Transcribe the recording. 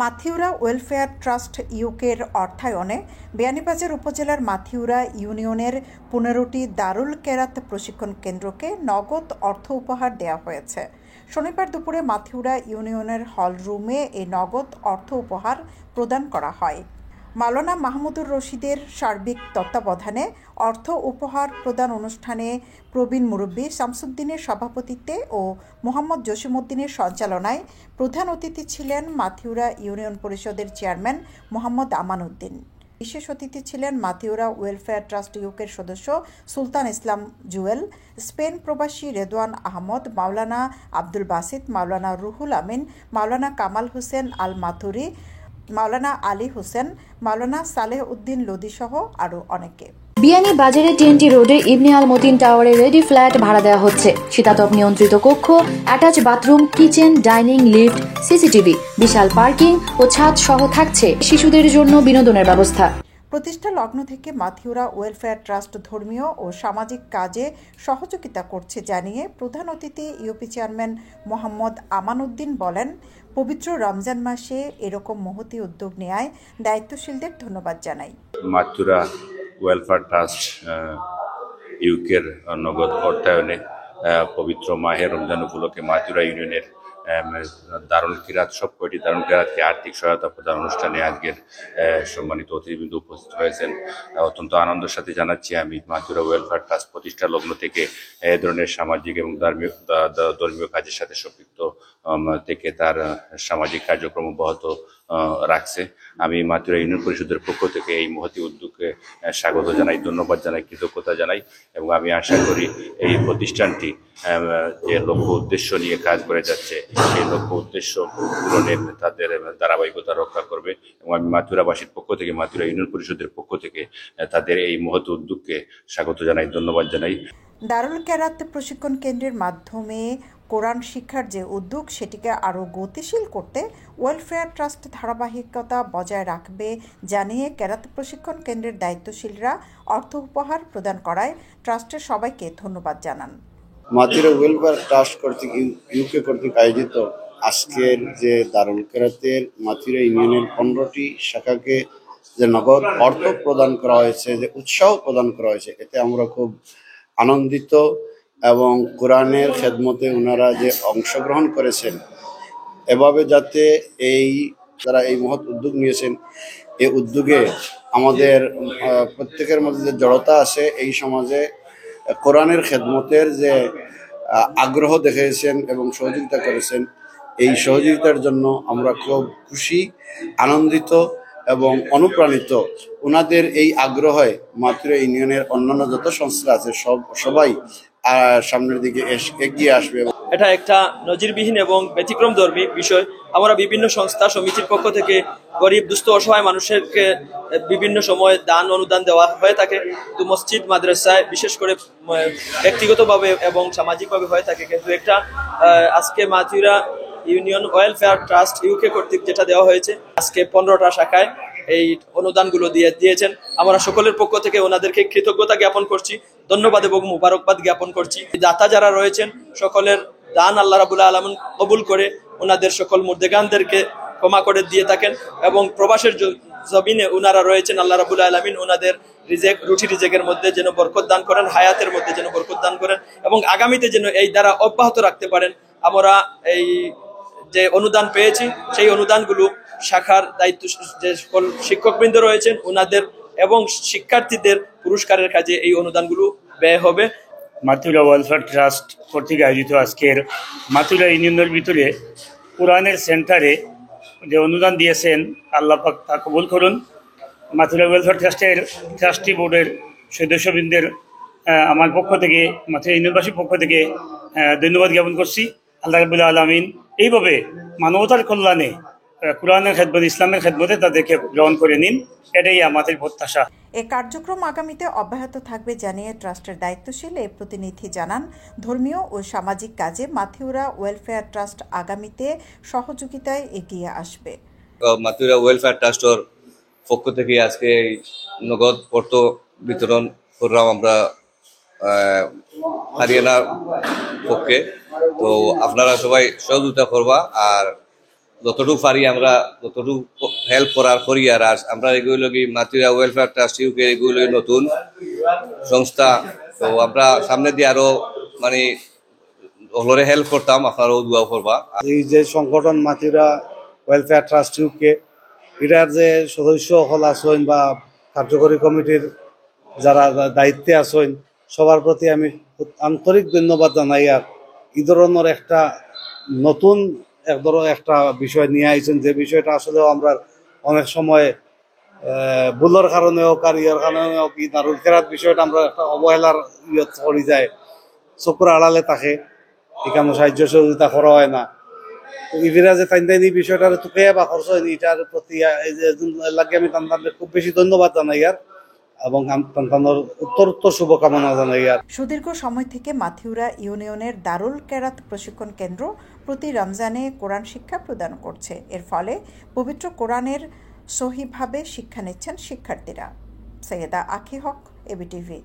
Mathiura welfare trust ইউকের অর্থায়নে বিয়ানীবাজার উপজেলার মাথিউরা ইউনিয়নের 15টি দারুল কেরাত প্রশিক্ষণ কেন্দ্রকে নগদ অর্থ উপহার দেওয়া হয়েছে। শনিবার দুপুরে মাথিউরা ইউনিয়নের হল রুমে এই নগদ অর্থ উপহার প্রদান করা হয়। মাওলানা মাহমুদুর রশিদের সার্বিক তত্ত্বাবধানে অর্থ উপহার প্রদান অনুষ্ঠানে প্রবীণ মুরব্বী শামসুদ্দিনের সভাপতিত্বে ও মোহাম্মদ জসিমউদ্দিনের সঞ্চালনায় প্রধান অতিথি ছিলেন মাথিউরা ইউনিয়ন পরিষদের চেয়ারম্যান মোহাম্মদ আমান উদ্দিন। বিশেষ অতিথি ছিলেন মাথিউরা ওয়েলফেয়ার ট্রাস্ট ইউকের সদস্য সুলতান ইসলাম জুয়েল, স্পেন প্রবাসী রেদওয়ান আহমদ, মাওলানা আব্দুল বাসিত, মাওলানা রুহুল আমিন, মাওলানা কামাল হোসেন আল মাথুরি, মাওলানা আলী হোসেন, মাওলানা সালেহ উদ্দিন লোদি সহ আরও অনেকে। বিয়ানীবাজারে টিএনটি রোডে ইবনে আল মতিন টাওয়ারে রেডি ফ্ল্যাট ভাড়া দেওয়া হচ্ছে। শীতাতপ নিয়ন্ত্রিত কক্ষ, attach bathroom, kitchen, dining, lift, CCTV, বিশাল পার্কিং ও ছাদ সহ থাকছে শিশুদের জন্য বিনোদনের ব্যবস্থা। প্রতিষ্ঠা লগ্ন থেকে মাথিউরা ওয়েলফেয়ার ট্রাস্ট ধর্মীয় ও সামাজিক কাজে সহযোগিতা করছে জানিয়ে প্রধান অতিথি ইউপি চেয়ারম্যান মোহাম্মদ আমান উদ্দিন বলেন, পবিত্র রমজান মাসে এরকম মহতি উদ্যোগ নেয়ায় দায়িত্বশীলদের ধন্যবাদ জানাই। মাথিউরা ওয়েলফেয়ার ট্রাস্ট ইউকের নগদ অর্থায়নে পবিত্র মাহে রমজান উপলক্ষে মাথিউরা ইউনিয়নের দারুল কিরাত সব কয়টি দারুল কিরাতকে আর্থিক সহায়তা প্রদান অনুষ্ঠানে আজকের সম্মানিত অতিথিবৃন্দ উপস্থিত হয়েছেন। অত্যন্ত আনন্দের সাথে জানাচ্ছি আমি মাথিউরা ওয়েলফেয়ার ট্রাস্ট প্রতিষ্ঠা লগ্ন থেকে এ ধরনের সামাজিক এবং ধর্মীয় কাজের সাথে সম্পৃক্ত থেকে তার সামাজিক কার্যক্রম অব্যাহত রাখছে। আমি মাথিউরা ইউনিয়ন পরিষদের পক্ষ থেকে এই মহতি উদ্যোগকে স্বাগত জানাই, ধন্যবাদ জানাই, কৃতজ্ঞতা জানাই এবং আমি আশা করি এই প্রতিষ্ঠানটি যে লক্ষ্য উদ্দেশ্য নিয়ে কাজ করে যাচ্ছে সেই লক্ষ্য উদ্দেশ্য পূরণে তাদের ধারাবাহিকতা রক্ষা করবে এবং আমি মাথিউরাবাসীর পক্ষ থেকে, মাথিউরা ইউনিয়ন পরিষদের পক্ষ থেকে তাদের এই মহৎ উদ্যোগকে স্বাগত জানাই, ধন্যবাদ জানাই। দারুল কেরাত প্রশিক্ষণ কেন্দ্রের মাধ্যমে কোরআন শিক্ষার যে উদ্যোগ সেটিকে আরও গতিশীল করতে ওয়েলফেয়ার ট্রাস্ট ধারাবাহিকতা বজায় রাখবে জানিয়ে কেরাত প্রশিক্ষণ কেন্দ্রের দায়িত্বশীলরা অর্থ উপহার প্রদান করায় ট্রাস্টের সবাইকে ধন্যবাদ জানান। মাথিউরা ওয়েলফেয়ার ট্রাস্ট কর্তৃক ইউকে কর্তৃক আয়োজিত আজকের যে দারুল কেরাতের মাথিউরা ইউনিয়নের 15টি শাখাকে যে নগদ অর্থ প্রদান করা হয়েছে, যে উৎসাহ প্রদান করা হয়েছে, এতে আমরা খুব আনন্দিত এবং কোরআনের খেদমতে ওনারা যে অংশগ্রহণ করেছেন এভাবে যাতে যারা এই মহৎ উদ্যোগ নিয়েছেন এই উদ্যোগে আমাদের প্রত্যেকের মধ্যে যে জড়তা আছে এই সমাজে কোরআনের খেদমতের যে আগ্রহ দেখিয়েছেন এবং সহযোগিতা করেছেন, এই সহযোগিতার জন্য আমরা খুব খুশি, আনন্দিত এবং অনুপ্রাণিত। ওনাদের এই আগ্রহে মাথিউরা ইউনিয়নের অন্যান্য যত সংস্থা আছে সবাই সামনের দিকে এগিয়ে আসবে। এটা একটা নজিরবিহীন এবং ব্যতিক্রমধর্মী বিষয়। আমরা বিভিন্ন সংস্থা সমিতির পক্ষ থেকে গরিব দুস্থ অসহায় মানুষকে বিভিন্ন সময় দান অনুদান দেওয়া হয়ে থাকে, তো মসজিদ মাদ্রাসায় বিশেষ করে ব্যক্তিগতভাবে এবং সামাজিকভাবে হয়ে থাকে। কিন্তু একটা আজকে Mathiura union welfare trust UK কর্তৃক যেটা দেওয়া হয়েছে, আজকে 15টা শাখায় এই অনুদানগুলো দিয়েছেন। আমরা সকলের পক্ষ থেকে ওনাদেরকে কৃতজ্ঞতা জ্ঞাপন করছি, ধন্যবাদ এবং মুবারকবাদ জ্ঞাপন করছি। দাতা যারা রয়েছেন সকলের দান আল্লাহ রাব্বুল আলামিন কবুল করে ওনাদের সকল মুর্দেগানদেরকে ক্ষমা করে দিয়ে থাকেন এবং প্রবাসের জমিনে ওনারা রয়েছেন, আল্লাহ রাব্বুল আলামিন ওনাদের রুটি রিজেকের মধ্যে যেন বরকত দান করেন, হায়াতের মধ্যে যেন বরকত দান করেন এবং আগামীতে যেন এই দ্বারা অব্যাহত রাখতে পারেন। আমরা এই যে অনুদান পেয়েছি সেই অনুদানগুলো শাখার দায়িত্ব যে সকল শিক্ষকবৃন্দ রয়েছেন ওনাদের এবং শিক্ষার্থীদের পুরস্কারের কাজে এই অনুদানগুলো ব্যয় হবে। মাথিউরা ওয়েলফেয়ার ট্রাস্ট কর্তৃক আয়োজিত আজকের মাথিউরা ইউনিয়নের ভিতরে কোরআনের সেন্টারে যে অনুদান দিয়েছেন আল্লাহ পাক তা কবুল করুন। মাথিউরা ওয়েলফেয়ার ট্রাস্টের ট্রাস্টি বোর্ডের সদস্যবৃন্দের আমার পক্ষ থেকে, মাথিউরা ইউনিয়নবাসীর পক্ষ থেকে ধন্যবাদ জ্ঞাপন করছি। আল্লাহ রাব্বুল আলামিন এইভাবে মানবতার কল্যাণে কোরআনের খেদমত, ইসলামের খেদমতে তাদেরকে গ্রহণ করে নিন, এটাই আমাদের প্রত্যাশা। এ কার্যক্রম আগামীতে অব্যাহত থাকবে জানিয়ে ট্রাস্টের দায়িত্বশীল এই প্রতিনিধি জানান, ধর্মীয় ও সামাজিক কাজে মাথিউরা ওয়েলফেয়ার ট্রাস্ট আগামীতে সহযোগিতায় এগিয়ে আসবে। মাথিউরা ওয়েলফেয়ার ট্রাস্টের পক্ষ থেকে আজকে নগদ অর্থ বিতরণ করলাম আমরা হারিয়ানার পক্ষে। তো আপনারা সবাই সহযোগিতা করবা, আর যতটুকু পারি আমরা যতটুকু হেল্প করার করি। আর আমরা এগুলো কি মাতুরা ওয়েলফেয়ার ট্রাস্ট ইউকে এগুলো নতুন সংস্থা, তো আমরা সামনে দিয়ে আরো মানে হলরে হেল্প করতাম, আপনারাও দোয়া করবা। এই যে সংগঠন মাতুরা ওয়েলফেয়ার ট্রাস্ট ইউকে, এটার যে সদস্য হল আছেন বা কার্যকরী কমিটির যারা দায়িত্বে আছেন, সবার প্রতি আমি আন্তরিক ধন্যবাদ জানাই। আর এই ধরনের একটা নতুন একটা বিষয় নিয়ে আইছেন, যে বিষয়টা আসলে আমরা অনেক সময় ভুলের কারণে হোক আর ইয়ের কারণে হোক, এই দারুল কেরাত বিষয়টা আমরা একটা অবহেলার করি যায়, চকুর আড়ালে থাকে, এখানে সাহায্য সহযোগিতা করা হয় না। ইভিরা যে তাইন এই বিষয়টা তুকে বা খরচ হয়নি, এটার প্রতি লাগে আমি তান্তানদের খুব বেশি ধন্যবাদ জানাই আর, এবং তান্তানোর উত্তর শুভকামনা জানাই আর। সুদীর্ঘ সময় থেকে মাথিউরা ইউনিয়নের দারুল কেরাত প্রশিক্ষণ কেন্দ্র প্রতি রমজানে কোরআন শিক্ষা প্রদান করছে। এর ফলে পবিত্র কোরআনের সহিভাবে শিক্ষা নিচ্ছেন শিক্ষার্থীরা। সৈয়দা আখি হক, এবিটিভি।